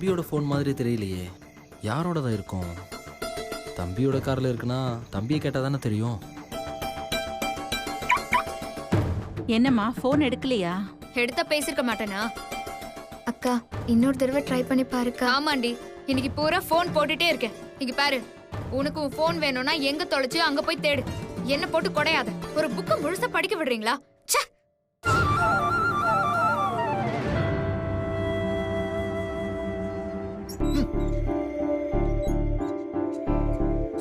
தம்பியோட ஃபோன் மாதிரி தெரியலையே. யாரோட தான் இருக்கும்? தம்பியோட கார்ல இருக்குன்னா தம்பியை கேட்டால் தானே தெரியும். என்னம்மா ஃபோன் எடுக்கலையா? எடுத்தா பேசிருக்க மாட்டேனா? அக்கா இன்னொரு தடவை ட்ரை பண்ணி பாருக்கா. ஆமாண்டி, இன்னைக்கு பூரா ஃபோன் போட்டுட்டே இருக்கேன். இங்க பாரு, உனக்கு உன் ஃபோன் வேணும்னா எங்க தொலைச்சு அங்க போய் தேடு. என்ன போட்டு கொடையாத. ஒரு புக்க முழுசா படிக்க விடுறீங்களா? ச்சே.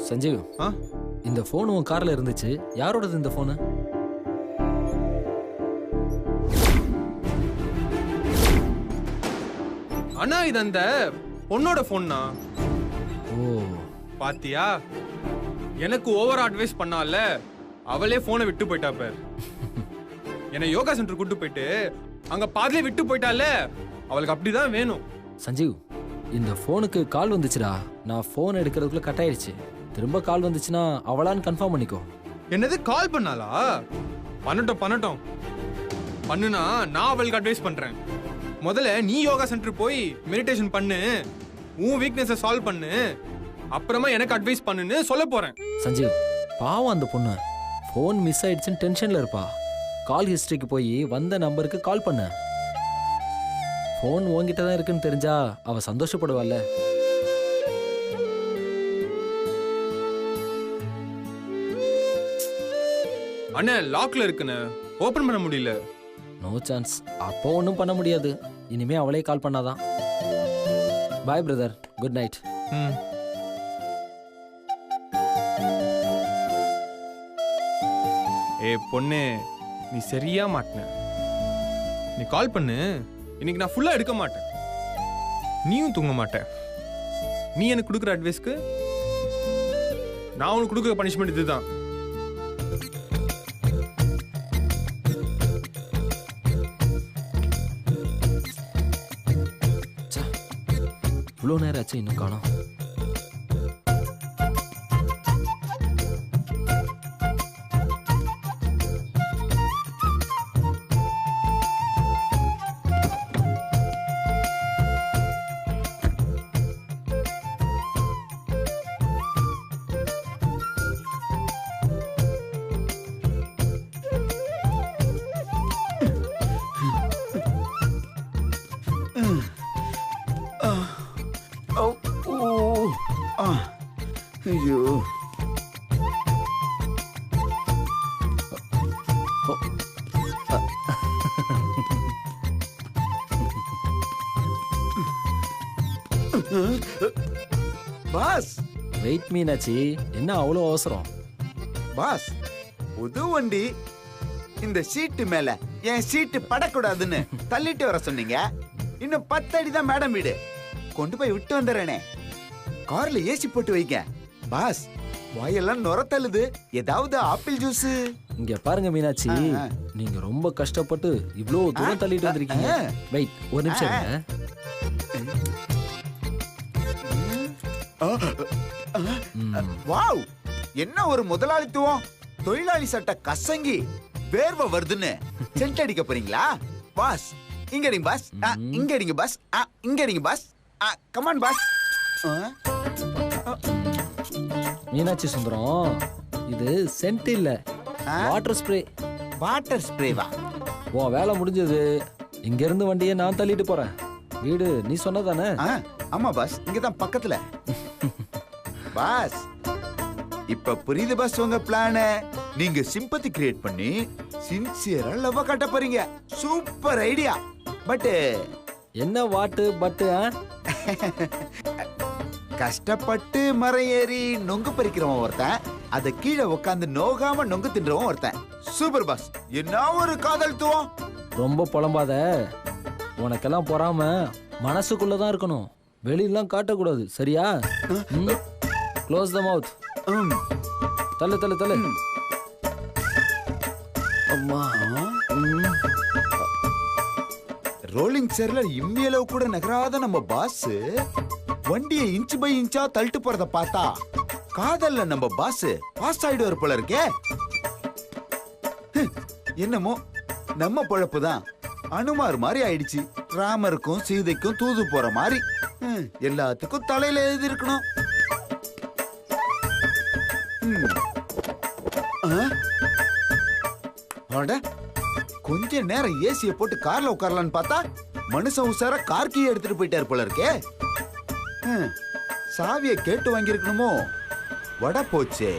சஞ்சீவ், இந்த ஃபோன் உன் கார்ல இருந்துச்சு. யாரோடது இந்த ஃபோனு? அண்ணா, இது அந்த பொண்ணோட ஃபோன்னா. ஓ பாத்தியா, எனக்கு ஓவர் அட்வைஸ் பண்ணால அவளே போனை விட்டு போயிட்டா பேர். என்னை யோகா சென்டர் கூட்டு போயிட்டு அங்க பாதிலே விட்டு போயிட்டால. அவளுக்கு அப்படிதான் வேணும். சஞ்சீவ், இந்த ஃபோனுக்கு கால் வந்துச்சுடா. நான் ஃபோன் எடுக்கிறதுக்குள்ள கட் ஆயிடுச்சு. திரும்ப கால் வந்துச்சுன்னா அவளான்னு கன்ஃபார்ம் பண்ணிக்கோ. என்னது, கால் பண்ணாளா? பண்ணட்டும். பண்ணுனா நான் அவளுக்கு அட்வைஸ் பண்றேன். முதல்ல நீ யோகா சென்டர் போய் மெடிடேஷன் பண்ணு, உன் வீக்னஸை சால்வ் பண்ணு, அப்புறமா எனக்கு அட்வைஸ் பண்ணுன்னு சொல்ல போறேன். சஞ்சீவ், பாவம் அந்த பொண்ணு ஃபோன் மிஸ் ஆயிடுச்சுன்னு டென்ஷன்ல இருப்பா. கால் ஹிஸ்டரிக்கு போய் வந்த நம்பருக்கு கால் பண்ண. ஃபோன் உன்கிட்ட தான் இருக்குன்னு தெரிஞ்சா அவ சந்தோஷப்படுவாள்ல. அண்ணே, லாக்ல இருக்குன்னு ஓபன் பண்ண முடியல. No chance. அப்போ ஒன்றும் பண்ண முடியாது. இனிமே அவளே கால் பண்ணாதான். Bye brother, good night. ஏ பொண்ணு, நீ சரியா மாட்டின. நீ கால் பண்ணு. இன்னைக்கு நான் ஃபுல்லா எடுக்க மாட்டேன். நீயும் தூங்க மாட்டேன். நீ எனக்கு கொடுக்குற அட்வைஸ்க்கு நான் உனக்கு கொடுக்குற பனிஷ்மெண்ட் இதுதான். இவ்வளோ நேரம் ஆச்சு இன்னும் காணோம். ஐயோ, பாஸ். வெயிட் மீனாச்சி, என்ன அவ்வளோ அவசரம்? பாஸ், புது வண்டி. இந்த சீட்டு மேல என் சீட்டு படக்கூடாதுன்னு தள்ளிட்டு வர சொன்னீங்க. இன்னும் 10 அடி தான் மேடம் வீடு. கொண்டு போய் விட்டு வந்துடுறேனே. கார்ல ஏசி போட்டு வைங்க. பாஸ், வாயெல்லாம் நுர தள்ளுது. ஏதாவது ஆப்பிள் ஜூஸ். இங்க பாருங்க மீனாட்சி, நீங்க ரொம்ப கஷ்டப்பட்டு இவ்ளோ தூரம் தள்ளிட்டு வந்திருக்கீங்க. வெயிட், ஒரு நிமிஷம் இருங்க. வாவ், என்ன ஒரு முதலாளித்துவம். தொழிலாளி சட்ட கசங்கி வேர்வை வருதுன்னு சென்ட் அடிக்க போறீங்களா? பாஸ், இங்க அடிங்க பாஸ். இங்க அடிங்க பாஸ். இங்க அடிங்க boss. Come on boss. Meenakshi Sundaram, இது சென்ட் இல்ல, வாட்டர் ஸ்ப்ரே. வாட்டர் ஸ்ப்ரேவா? உன் வேலை முடிஞ்சது. இங்க இருந்து வண்டியை நான் தள்ளிட்டு போறேன். வீடு நீ சொன்னதானே? ஆமா பாஸ், இங்கதான் பக்கத்துல. பாஸ், இப்ப புரியுது பாஸ் உங்க பிளான. நீங்க சிம்பத்தி கிரியேட் பண்ணி சின்சியரா லவ் காட்ட போறீங்க. Super idea. பட் என்ன வாட்டு பட்டு? கஷ்டப்பட்டு மரம் ஏறி நொங்கு பறிக்கிறவன் ஒருத்தன், அத கீழே உட்காந்து நோகாம நொங்கு தின்றவன் ஒருத்தன். சூப்பர் பாஸ், என்ன ஒரு காதல் துவம். ரொம்ப புலம்பாத. உனக்கெல்லாம் பொறாம மனசுக்குள்ளதான் இருக்கணும், வெளியெல்லாம் காட்டக்கூடாது, சரியா? க்ளோஸ் த மவுத். தள்ளு தள்ளு தள்ளு. அம்மா. ரோலிங் சேர்ல இம்மியளவு கூட நகராத நம்ம பாஸ் வண்டியை இன்ச் பை இன்ச்சா தள்ளிட்டு போறத பார்த்தா காதல்ல நம்ம பாஸ் பாஸ் ஆயிடுவார் போல இருக்கே. என்னமோ நம்ம பொழப்புதான் அனுமார் மாதிரி ஆயிடுச்சு. ராமருக்கும் சீதைக்கும் தூது போற மாதிரி. எல்லாத்துக்கும் தலையில எழுதி இருக்கணும். கொஞ்ச நேரம் ஏசிய போட்டு கார்ல உட்காரலான்னு பார்த்தா மனுஷன் உசாரா கார் கீ எடுத்துட்டு போயிட்டாரு போல இருக்கே. சாவியை கேட்டு வாங்கியிருக்கணுமோ? வட போச்சே.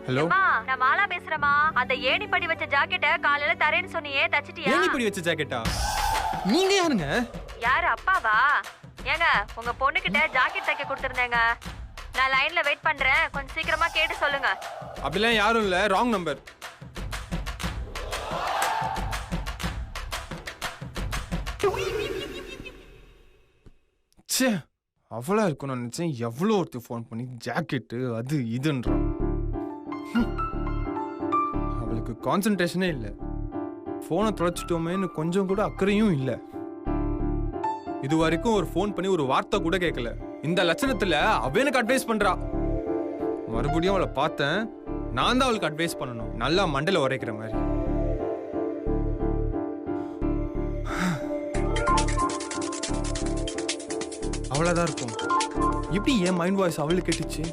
ஹலோ, நான் மாலா பேசுறேமா. அந்த ஏணி படி வச்ச ஜாக்கெட்ட காலையில தரேன்னு சொன்னியே, தச்சிட்டியா? ஏணி படி வச்ச ஜாக்கெட்டா? நீங்க யாருங்க? யாரு, அப்பாவா? ஏங்க, உங்க பொண்ணு கிட்ட ஜாக்கெட் தைக்க கொடுத்திருந்தேங்க. நான் லைன்ல வெயிட் பண்றேன், கொஞ்சம் சீக்கிரமா கேட்டு சொல்லுங்க. அப்படிலாம் யாரும் இல்ல, ராங் நம்பர். ச்சே, அவ்வளோ இருக்கும் நான் நினைச்சேன். எவ்வளோ ஒருத்தர் ஃபோன் பண்ணி ஜாக்கெட்டு அது இதுன்றான். அவளுக்கு கான்சென்ட்ரேஷனே இல்லை. ஃபோனை தொலைச்சிட்டோமேன்னு கொஞ்சம் கூட அக்கறையும் இல்லை. இது வரைக்கும் ஒரு ஃபோன் பண்ணி ஒரு வார்த்தை கூட கேட்கல. இந்த லட்சணத்துல அவ எனக்கு அட்வைஸ் பண்றா. மறுபடியும் அவளை பார்த்தேன், நான் தான் அவளுக்கு அட்வைஸ் பண்ணணும், நல்லா மண்டையில உரைக்கிற மாதிரி. அவ்வளவுதான் இருக்கும். எப்படி என் மைண்ட் வாய்ஸ் அவளுக்கு கேட்டுச்சு?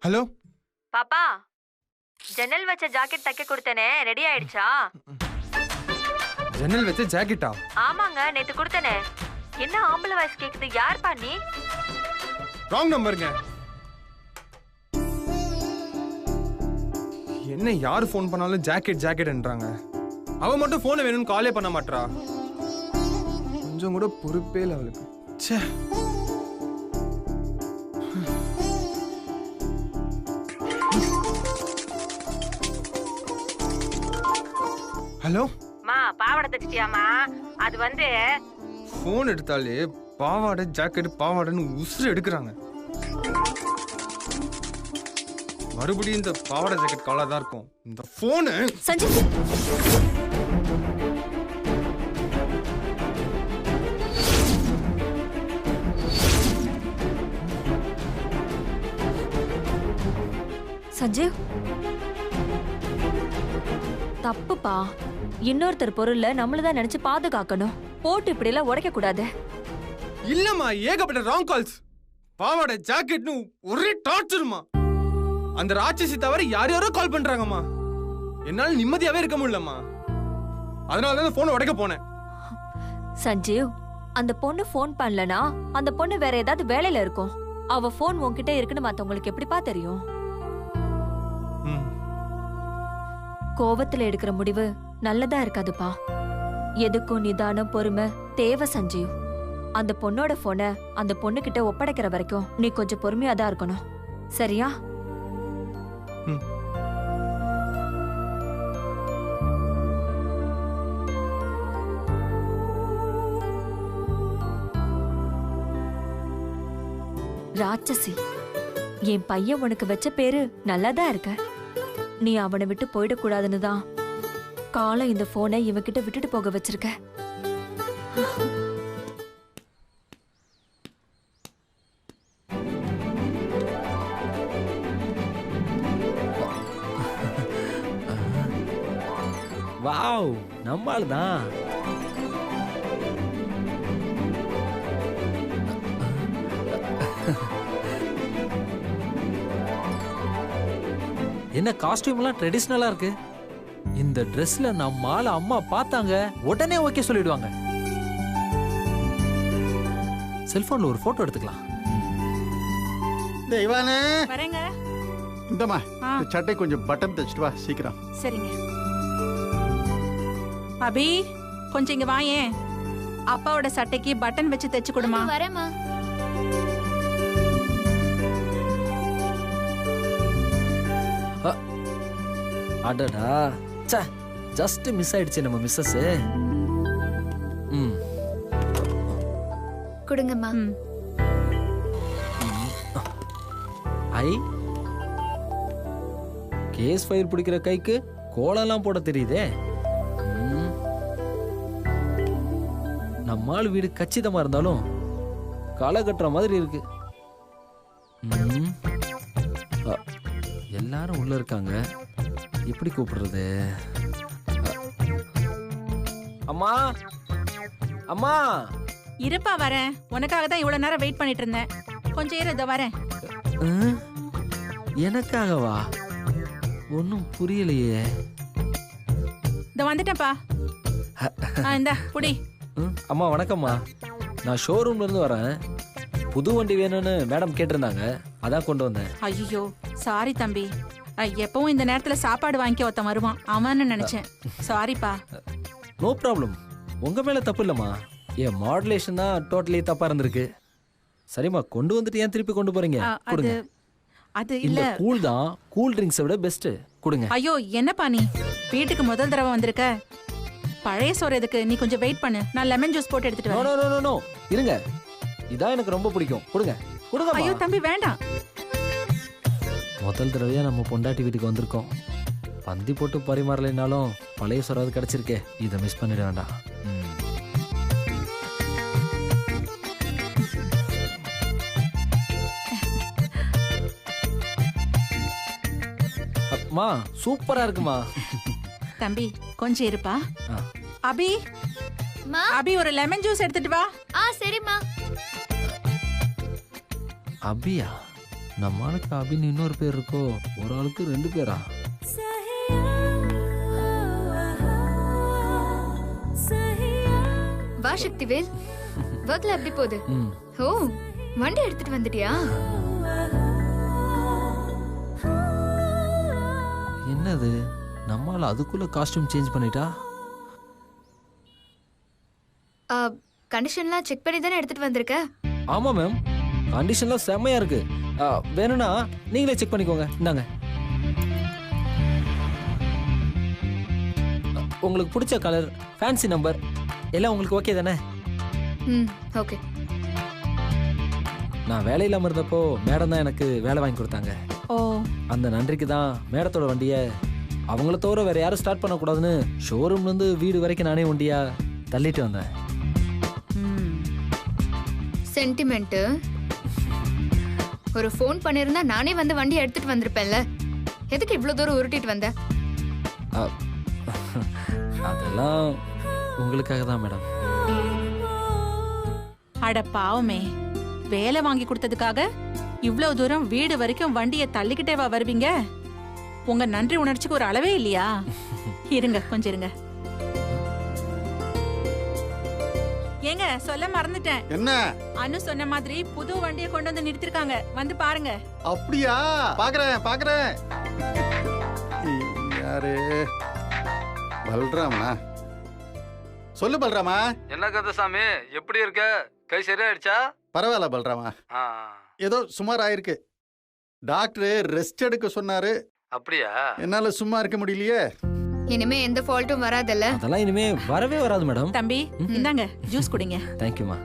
ஹலோ பாப்பா, ஜன்னல் வச்ச ஜாக்கெட் தைக்க கொடுத்தனே, ரெடி ஆயிடுச்சா? ஜன்னல் வச்ச ஜாக்கெட்டா? ஆமாங்க, நேத்து கொடுத்தனே. என்ன ஆம்பளை வாய்ஸ் கேக்குது? யார் பண்ணி? ராங் நம்பருங்க. என்ன யார் ஃபோன் பண்ணாலும் ஜாக்கெட் ஜாக்கெட்ன்றாங்க. அவ மட்டும் போனை வேணும்னு காலே பண்ண மாட்டா. கொஞ்சம் கூட பொறுப்பே இல்லை அவளுக்கு. ச்சே. ஹலோ மா, பாவாடை தச்சிட்டியாமா? அது வந்து போன் எடுத்தாலே பாவாடை ஜாக்கெட் பாவாடைன்னு உசுறு எடுக்கிறாங்க. மறுபடியும் இந்த பாவாடை ஜாக்கெட் காலா தான் இருக்கும். இந்த போனு சஞ்சய், சஞ்சீவ், தப்புப்பா. இன்னொருத்தர் பொருள்ல நம்மளதான் நினைச்சு பாதுகாக்கணும். போட்டு இப்படி எல்லாம் உடைக்க கூடாது. இல்லம்மா, ஏகப்பட்ட ராங் கால்ஸ். பாவாடை ஜாக்கெட்னு ஒரே டார்ச்சர்மா. அந்த ராட்சசி தவிர யார் யாரோ கால் பண்றாங்கம்மா. என்னால நிம்மதியாவே இருக்க முடியலம்மா. அதனால தான் போனை உடைக்க போனேன். சஞ்சீவ், அந்த பொண்ணு போன் பண்ணலனா அந்த பொண்ணு வேற ஏதாவது வேலையில இருக்கும். அவ போன் உன்கிட்ட இருக்குன்னு மத்தவங்களுக்கு எப்படிப்பா தெரியும்? கோவத்துல எடுக்கிற முடிவு நல்லதா இருக்காதுப்பா. எதுக்கும் நிதானம், பொறுமை தேவை சஞ்சீவ். அந்த பொண்ணோட போனை அந்த பொண்ணு கிட்ட ஒப்படைக்கிற வரைக்கும் நீ கொஞ்சம் பொறுமையா தான் இருக்கணும், சரியா? ராட்சசி, என் பையன் உனக்கு வச்ச பேரு நல்லாதான் இருக்க. நீ அவனை விட்டு போயிடக்கூடாதுன்னு தான் காலம் இந்த போனை இவன்கிட்ட விட்டுட்டு போக வச்சிருக்க. வாவ், நம்மால் தான். என்ன காஸ்டியூம்லாம் ட்ரெடிஷ்னலா இருக்கு. இந்த ட்ரெஸ்ல நம்மால அம்மா பார்த்தாங்க உடனே ஓகே சொல்லிடுவாங்க. செல்போன்ல ஒரு போட்டோ எடுத்துக்கலாம். இவானே வரேங்க. இந்தம்மா, இந்த சட்டை கொஞ்சம் பட்டன் தைச்சிட்டு வா சீக்கிரம். சரிங்க. அபி, கொஞ்சம் இங்க வாயேன். அப்பாவோட சட்டைக்கு பட்டன் வச்சு தைச்சு கொடுமா. வரேம்மா. அடடா, ச்சே, ஜஸ்ட் மிஸ் ஆயிடுச்சு நம்ம மிஸ்ஸஸ். கொடுங்கம்மா. ஐ, கேஸ் ஃபைல் பிடிக்கிற கைக்கு கோலம்லாம் போட தெரியுதே. ம். நம்மால் வீடு கச்சிதமா இருந்தாலும் களை கட்டுற மாதிரி இருக்கு. ம். அ, எல்லாரும் உள்ள இருக்காங்க, எப்படி கூப்பிடுறது? அம்மா, அம்மா. இருப்பா வரேன். உனக்காக தான் இவ்வளவு நேரம் வெயிட் பண்ணிட்டு இருந்தேன். கொஞ்சம் இரு, இதோ வரேன். எனக்காகவா? ஒன்னும் புரியலையே. இதோ வந்துட்டேன்ப்பா. இந்தா புடி. அம்மா வணக்கம்மா. நான் ஷோரூம்ல இருந்து வரேன். புது வண்டி வேணும்னு மேடம் கேட்டிருந்தாங்க, அதான் கொண்டு வந்தேன். ஐயோ சாரி தம்பி. எப்பவும் இந்த நேரத்துல சாப்பாடு வாங்கிக்க ஒருத்தன் வருவான், அவன்னு நினைச்சேன். சாரிப்பா. நோ ப்ராப்ளம், உங்க மேல தப்பு இல்லம்மா. என் மாடுலேஷன் தான் டோட்டலி தப்பா இருந்திருக்கு. சரிம்மா, கொண்டு வந்துட்டு ஏன் திருப்பி கொண்டு போறீங்க? கொடுங்க. அது இல்ல, இல்ல. கூல் தான், கூல் ட்ரிங்க்ஸை விட பெஸ்ட். கொடுங்க. ஐயோ என்னப்பா நீ வீட்டுக்கு முதல் தடவை வந்திருக்க. பழைய சோறு எதுக்கு? நீ கொஞ்சம் வெயிட் பண்ணு, நான் லெமன் ஜூஸ் போட்டு எடுத்துட்டு வரேன். நோ நோ நோ, இருங்க, இதான் எனக்கு ரொம்ப பிடிக்கும். கொடுங்க கொடுங்க. ஐயோ தம்பி வேண்டாம். முதல் தடவையா நம்ம பொண்டாட்டி வீட்டுக்கு வந்திருக்கோம். பந்தி போட்டு பரிமாறலைனாலும் பழைய சோறாவது கிடைச்சிருக்கே, இதை மிஸ் பண்ணிட வேண்டாம். அம்மா சூப்பரா இருக்குமா. தம்பி கொஞ்சம் இருப்பா. ஆ. அபி, மா. அபி ஒரு லெமன் ஜூஸ் எடுத்துட்டு வா. சரிம்மா. அபியா? நம்ம ஆளுக்கு அபின்னு இன்னொரு பேர் இருக்கோ, ஒரு ஆளுக்கு 2 பேரா? வா சக்திவேல், ஒர்க்ல எப்படி போகுது? ஓ, வண்டி எடுத்துட்டு வந்துட்டியா? என்னது, நம்மால அதுக்குள்ள காஸ்டியூம் சேஞ்ச் பண்ணிட்டா? கண்டிஷன்லாம் செக் பண்ணி தானே எடுத்துட்டு வந்திருக்க? ஆமா மேம், கண்டிஷன்லாம் செம்மையா இருக்கு. வேணும்னா நீங்களே செக் பண்ணிக்கோங்க. இந்தாங்க. உங்களுக்கு பிடிச்ச கலர், ஃபேன்சி நம்பர் எல்லாம் உங்களுக்கு ஓகே தானே? ஓகே. நான் வேலை இல்லாம இருந்தப்போ மேடம் தான் எனக்கு வேலை வாங்கி கொடுத்தாங்க. ஓ, அந்த நன்றிக்கு தான் மேடத்தோட வண்டியை அவங்கள தவிர வேற யாரும் ஸ்டார்ட் பண்ணக்கூடாதுன்னு ஷோரூம்ல இருந்து வீடு வரைக்கும் நானே வண்டியா தள்ளிட்டு வந்தேன். சென்டிமெண்ட். ஒரு ஃபோன் பண்ணிருந்தா நானே வந்து வண்டி எடுத்துட்டு வந்திருப்பேன்ல. எதுக்கு இவ்வளவு தூரம் உருட்டிட்டு வந்த? அதெல்லாம் உங்களுக்காக தான் மேடம். அட பாவமே, வேலை வாங்கி கொடுத்ததுக்காக இவ்வளவு தூரம் வீடு வரைக்கும் வண்டியை தள்ளிக்கிட்டே வா வருவீங்க? உங்க நன்றி உணர்ச்சிக்கு ஒரு அளவே இல்லையா? இருங்க கொஞ்சம் இருங்க. ஏங்க சொல்ல மறந்துட்டேன். என்ன? அனு சொன்ன மாதிரி புது வண்டியை கொண்டு வந்து நிறுத்திருக்காங்க, வந்து பாருங்க. அப்படியா? பாக்குறேன். யாரு? பல்ராமா? சொல்லு பல்ராமா. என்ன கந்தசாமி, எப்படி இருக்க? கை சரியாயிடுச்சா? பரவாயில்ல பல்ராமா, ஏதோ சுமார் ஆயிருக்கு. டாக்டர் ரெஸ்ட் எடுக்க சொன்னாரு. அப்படியா? என்னால சும்மா இருக்க முடியலையே. இனிமே எந்த ஃபால்ட்டும் வராதல்ல? அதெல்லாம் இனிமே வரவே வராது மேடம். தம்பி இந்தாங்க ஜூஸ் குடிங்க. தேங்க்யூமா.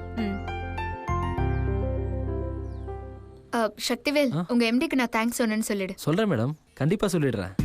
சக்திவேல், உங்க எம்டிக்கு நான் தேங்க்ஸ் சொன்னேன்னு சொல்லிடு. சொல்றேன் மேடம், கண்டிப்பா சொல்லிடுறேன்.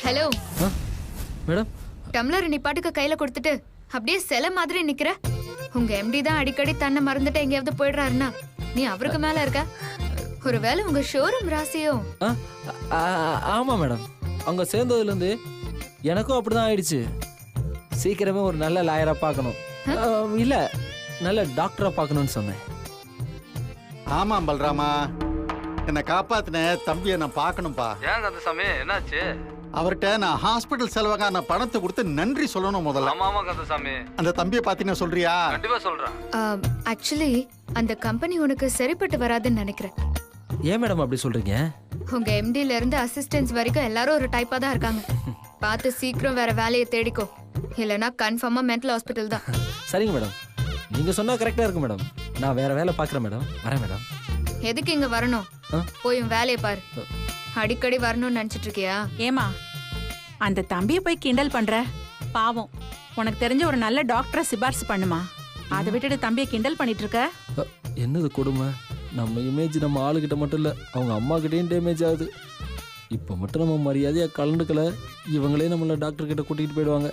Hello madam. டம்ளர் நீ பாட்டுக்கு கையில கொடுத்துட்டு அப்படியே சிலை மாதிரி நிக்கிற. உங்க எம்டி தான் அடிக்கடி தன்னை மறந்துட்டு எங்கேயாவது போயிடுறாருன்னா நீ அவருக்கு மேல இருக்க. ஒருவேளை உங்க ஷோரூம் ராசியோ? ஆமா மேடம், அங்க சேர்ந்ததுல இருந்து எனக்கும் அப்படிதான் ஆயிடுச்சு. சீக்கிரமே ஒரு நல்ல லாயரா பார்க்கணும், இல்ல நல்ல டாக்டரா பார்க்கணும்னு சொன்னேன். ஆமாம் பல்ராமா, என்னை காப்பாத்தின தம்பியை நான் பார்க்கணும்பா. ஏன் கந்தசாமி, என்னாச்சு? அவர்கிட்ட நான் ஹாஸ்பிட்டல் செலவாக நான் பணத்தை கொடுத்து நன்றி சொல்லணும் முதல்ல. ஆமா கந்தசாமி, அந்த தம்பியை பாத்தீங்கன்னா சொல்றியா? கண்டிப்பா சொல்றேன். ஆக்சுவலி அந்த கம்பெனி உனக்கு சரிப்பட்டு வராதுன்னு நினைக்கிறேன். ஏன் மேடம் அப்படி சொல்றீங்க? உங்க எம்டில இருந்து அசிஸ்டன்ஸ் வரைக்கும் எல்லாரும் ஒரு டைப்பா தான் இருக்காங்க. பார்த்து சீக்கிரம் வேற வேலையை தேடிக்கோ, இல்லனா கன்ஃபார்மா மென்டல் ஹாஸ்பிட்டல் தான். சரிங்க மேடம், நீங்க சொன்னா கரெக்டா இருக்கு மேடம். நான் வேற வேலை பாக்குறேன் மேடம். வரேன் மேடம். எதுக்கு இங்க வரணும்? போய் உன் வேலையை பாரு. அடிக்கடி வரணும்னு நினைச்சிட்டு இருக்கியா? ஏமா அந்த தம்பியை போய் கிண்டல் பண்ற? பாவம், உனக்கு தெரிஞ்ச ஒரு நல்ல டாக்டரை சிபாரிசு பண்ணுமா. அதை விட்டுட்டு தம்பியை கிண்டல் பண்ணிட்டு இருக்க. என்னது கொடுமை? நம்ம இமேஜ் நம்ம ஆளுகிட்ட மட்டும் இல்ல, அவங்க அம்மா கிட்டேயும் டேமேஜ் ஆகுது. இப்போ மட்டும் நம்ம மரியாதையா கலந்துக்கல, இவங்களே நம்மள டாக்டர் கிட்ட கூட்டிட்டு போயிடுவாங்க.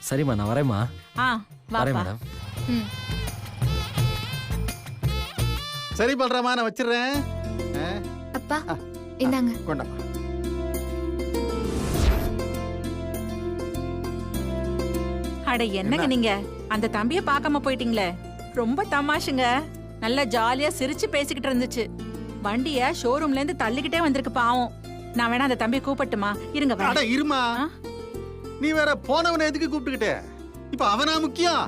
சரிம்மா, நான் வரேம்மா. வரேன் மேடம். சரி பல்ராமா, நான் வச்சிடுறேன். அப்பா இந்தாங்க. கொண்டாமா. அட என்னங்க நீங்க அந்த தம்பியை பார்க்காம போயிட்டீங்களே, ரொம்ப தமாஷுங்க. நல்லா ஜாலியா சிரிச்சு பேசிக்கிட்டு இருந்துச்சு. வண்டிய ஷோரூம்ல இருந்து தள்ளிக்கிட்டே வந்திருக்கு பாவம். நான் வேணா அந்த தம்பியை கூப்பிட்டுமா? இருங்க வரேன். அட இருமா, நீ வேற போனவனை எதுக்கு கூப்பிட்டுக்கிட்ட? இப்ப அவனா முக்கியம்.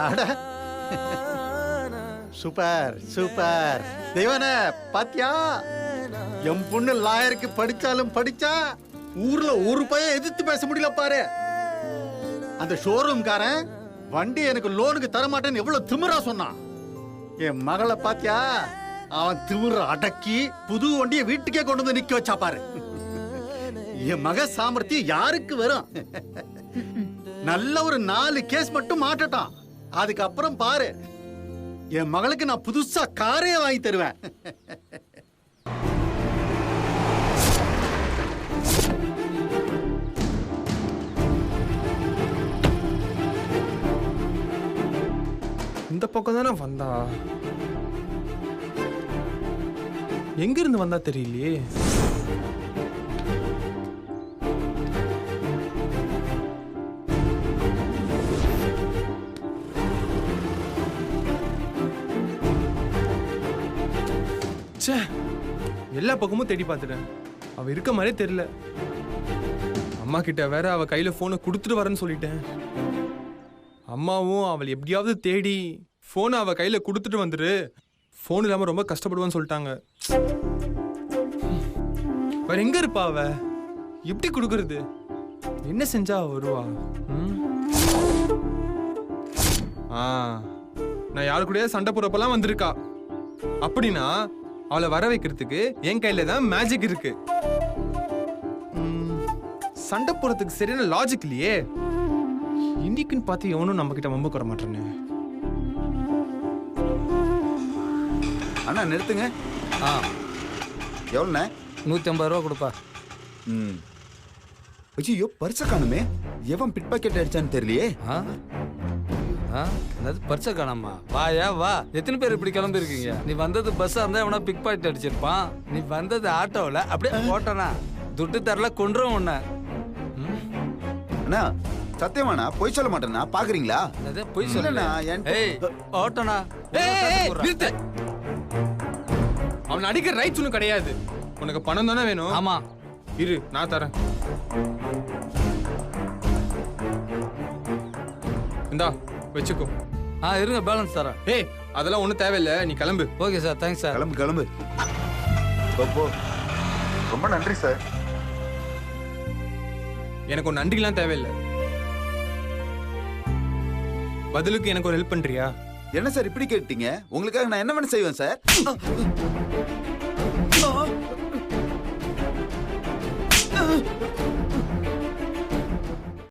அட சூப்பர் சூப்பர். தெய்வானே பாத்தியா, என் பொண்ணு லாயருக்கு படிச்சாலும் படிச்சா ஊர்ல ஒரு பையன் எதிர்த்து பேச முடியல பாரு. அந்த ஷோரூம்காரன் வண்டி எனக்கு லோனுக்கு தரமாட்டேன்னு எவ்வளவு திமிரா சொன்னான். என் மகளை பாத்தியா, அவன் திமிர அடக்கி புது வண்டியை வீட்டுக்கே கொண்டு வந்து நிக்க வச்சா பாரு. என் மக சாமர்த்தியம் யாருக்கு வரும்? நல்ல ஒரு 4 கேஸ் மட்டும் மாட்டட்டான், அதுக்கப்புறம் பாரு என் மகளுக்கு நான் புதுசா காரே வாங்கி தருவேன். இந்த பக்கம் தானே வந்தா, எங்க இருந்து வந்தா தெரியலையே. எல்லா பக்கமும் தேடி பார்த்துட்டேன், அவ இருக்க மாதிரியே தெரியல. அம்மா கிட்ட வேற அவ கையில போனை கொடுத்துட்டு வரேன்னு சொல்லிட்டேன். அம்மாவும் அவள் எப்படியாவது தேடி போனை அவ கையில கொடுத்துட்டு வந்துரு, போன் இல்லாம ரொம்ப கஷ்டப்படுவான்னு சொல்லிட்டாங்க. வேற எங்க இருப்பா அவ? எப்படி கொடுக்கறது? என்ன செஞ்சா வருவா? நான் யாரு கூட சண்டை போறப்பெல்லாம் வந்திருக்கா. அப்படின்னா அவளை வர வைக்கிறதுக்கு என் கையில தான் மேஜிக் இருக்கு. சண்டை போறதுக்கு சரியான லாஜிக் இல்லையே. இன்னைக்குன்னு பார்த்து எவனும் நம்ம கிட்ட வம்பு வர மாட்டேன்னு. அண்ணா நிறுத்துங்க. எவ்வளோண்ணே? 150 ரூபா கொடுப்பா. ஐயோ பரிசை காணுமே, எவன் பிட் பாக்கெட் அடிச்சான்னு தெரியலையே. பரிசை காணாமா? வாயா வா. எத்தனை பேர் இப்படி கிளம்பி இருக்கீங்க? நீ வந்தது பஸ்ஸா இருந்தா எவனா பிக் பாக்கெட் அடிச்சிருப்பான். நீ வந்தது ஆட்டோவில் அப்படியே ஓட்டனா துட்டு தரல கொன்றும் உன்ன. அண்ணா சத்தியமாண்ணா, பொய் சொல்ல மாட்டேண்ணா, பாக்குறீங்களா? பொய் சொல்லண்ணா. ஓட்டனா அவன் அடிக்கிற ரைட்ஸ் ஒன்றும் கிடையாது. உனக்கு பணம் தானே வேணும்? ஆமா. இரு நான் தரேன். இந்தா வச்சுக்கோ. இருங்க பேலன்ஸ் தரேன். ஏய் அதெல்லாம் ஒன்றும் தேவையில்லை, நீ கிளம்பு. Okay sir, thanks sir. கிளம்பு கிளம்பு. ரொம்ப நன்றி சார். எனக்கு ஒரு நன்றிலாம் தேவையில்லை, பதிலுக்கு எனக்கு ஒரு ஹெல்ப் பண்றியா? என்ன சார் இப்படி கேட்டீங்க? உங்களுக்காக நான் என்ன வேணும் செய்வேன் சார்.